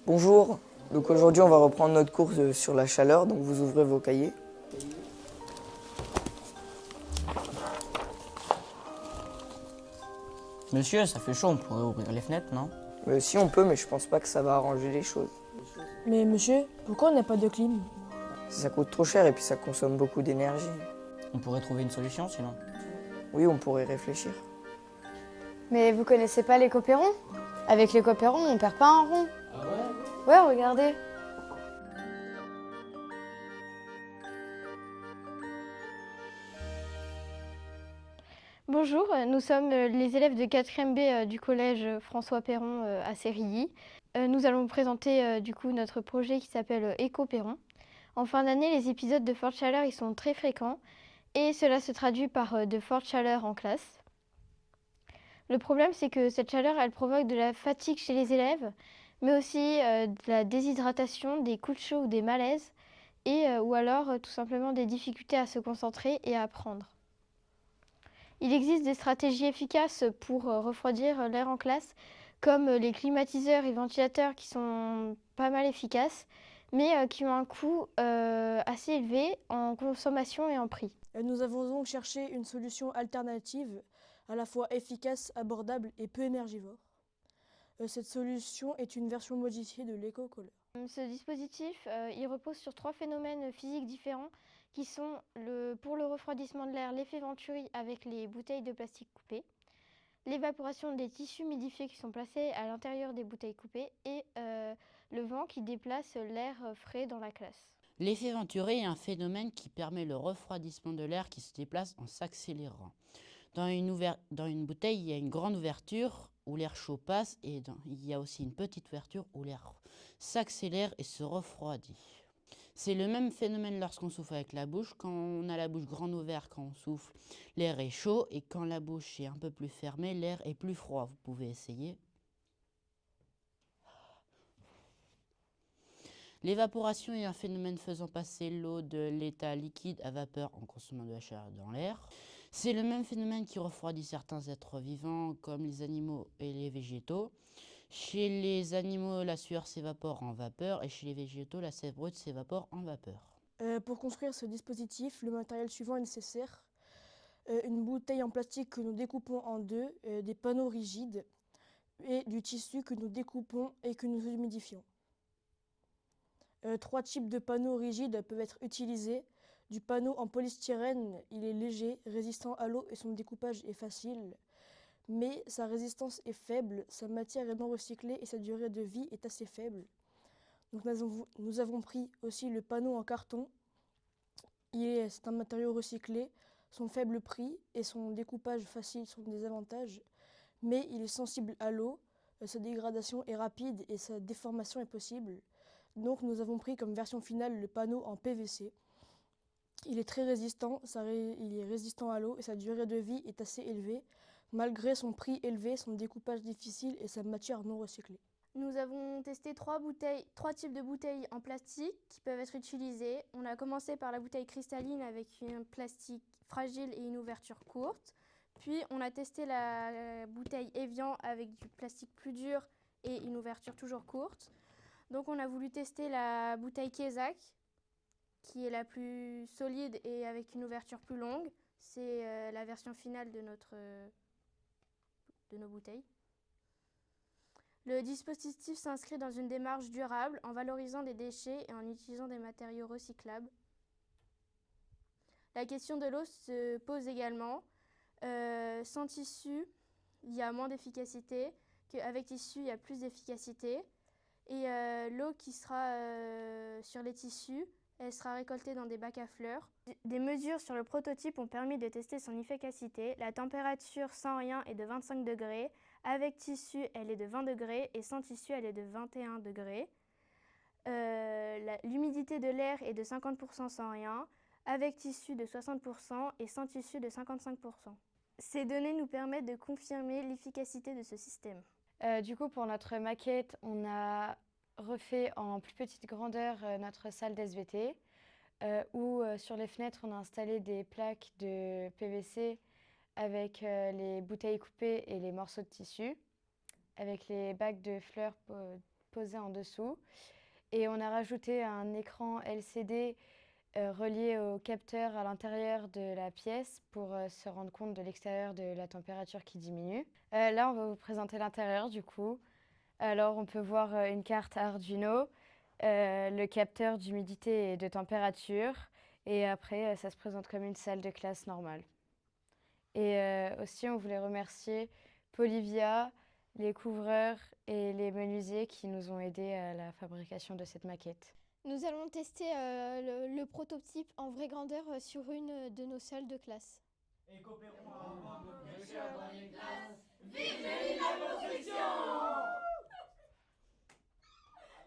Bonjour, donc aujourd'hui on va reprendre notre cours sur la chaleur, donc vous ouvrez vos cahiers. Monsieur, ça fait chaud, on pourrait ouvrir les fenêtres, non? Si on peut, mais je pense pas que ça va arranger les choses. Mais monsieur, pourquoi on n'a pas de clim? Ça coûte trop cher et puis ça consomme beaucoup d'énergie. On pourrait trouver une solution sinon. Oui, on pourrait réfléchir. Mais vous connaissez pas les copérons? Avec les copérons, on perd pas un rond. Ah ouais? Ouais, regardez. Bonjour, nous sommes les élèves de 4e B du collège François Perron à Sérilly. Nous allons vous présenter du coup notre projet qui s'appelle Éco-Perron. En fin d'année, les épisodes de forte chaleur ils sont très fréquents et cela se traduit par de fortes chaleurs en classe. Le problème, c'est que cette chaleur, elle provoque de la fatigue chez les élèves, mais aussi de la déshydratation, des coups de chaud ou des malaises, ou alors tout simplement des difficultés à se concentrer et à apprendre. Il existe des stratégies efficaces pour refroidir l'air en classe, comme les climatiseurs et ventilateurs qui sont pas mal efficaces, mais qui ont un coût assez élevé en consommation et en prix. Nous avons donc cherché une solution alternative, à la fois efficace, abordable et peu énergivore. Cette solution est une version modifiée de l'éco-coller. Ce dispositif, il repose sur 3 phénomènes physiques différents qui sont pour le refroidissement de l'air, l'effet Venturi avec les bouteilles de plastique coupées, l'évaporation des tissus humidifiés qui sont placés à l'intérieur des bouteilles coupées et le vent qui déplace l'air frais dans la classe. L'effet Venturi est un phénomène qui permet le refroidissement de l'air qui se déplace en s'accélérant. Dans une bouteille, il y a une grande ouverture où l'air chaud passe et il y a aussi une petite ouverture où l'air s'accélère et se refroidit. C'est le même phénomène lorsqu'on souffle avec la bouche. Quand on a la bouche grande ouverte, quand on souffle, l'air est chaud et quand la bouche est un peu plus fermée, l'air est plus froid. Vous pouvez essayer. L'évaporation est un phénomène faisant passer l'eau de l'état liquide à vapeur en consommant de la chaleur dans l'air. C'est le même phénomène qui refroidit certains êtres vivants comme les animaux et les végétaux. Chez les animaux, la sueur s'évapore en vapeur et chez les végétaux, la sève brute s'évapore en vapeur. Pour construire ce dispositif, le matériel suivant est nécessaire. Une bouteille en plastique que nous découpons en deux, des panneaux rigides et du tissu que nous découpons et que nous humidifions. 3 types de panneaux rigides peuvent être utilisés. Du panneau en polystyrène, il est léger, résistant à l'eau et son découpage est facile. Mais sa résistance est faible, sa matière est non recyclée et sa durée de vie est assez faible. Donc nous avons pris aussi le panneau en carton. C'est un matériau recyclé, son faible prix et son découpage facile sont des avantages, mais il est sensible à l'eau, sa dégradation est rapide et sa déformation est possible. Donc nous avons pris comme version finale le panneau en PVC. Il est très résistant, il est résistant à l'eau et sa durée de vie est assez élevée, malgré son prix élevé, son découpage difficile et sa matière non recyclée. Nous avons testé 3 types de bouteilles en plastique qui peuvent être utilisées. On a commencé par la bouteille cristalline avec un plastique fragile et une ouverture courte. Puis on a testé la bouteille Evian avec du plastique plus dur et une ouverture toujours courte. Donc on a voulu tester la bouteille Kezak, qui est la plus solide et avec une ouverture plus longue. C'est la version finale de nos bouteilles. Le dispositif s'inscrit dans une démarche durable en valorisant des déchets et en utilisant des matériaux recyclables. La question de l'eau se pose également. Sans tissu, il y a moins d'efficacité, qu'avec tissu, il y a plus d'efficacité. Et l'eau qui sera sur les tissus, elle sera récoltée dans des bacs à fleurs. Des mesures sur le prototype ont permis de tester son efficacité. La température sans rien est de 25 degrés. Avec tissu, elle est de 20 degrés et sans tissu, elle est de 21 degrés. L'humidité de l'air est de 50% sans rien, avec tissu de 60% et sans tissu de 55%. Ces données nous permettent de confirmer l'efficacité de ce système. Du coup, pour notre maquette, on a refait en plus petite grandeur notre salle d'SVT, où sur les fenêtres, on a installé des plaques de PVC avec les bouteilles coupées et les morceaux de tissu, avec les bacs de fleurs posé en dessous. Et on a rajouté un écran LCD relié au capteur à l'intérieur de la pièce pour se rendre compte de l'extérieur de la température qui diminue. Là, on va vous présenter l'intérieur du coup. Alors, on peut voir une carte Arduino, le capteur d'humidité et de température. Et après, ça se présente comme une salle de classe normale. Et aussi, on voulait remercier Polyvia, les couvreurs et les menuisiers qui nous ont aidés à la fabrication de cette maquette. Nous allons tester le prototype en vraie grandeur sur une de nos salles de classe. Éco-Perron avant de fraîcheur dans les classes. Vive la construction!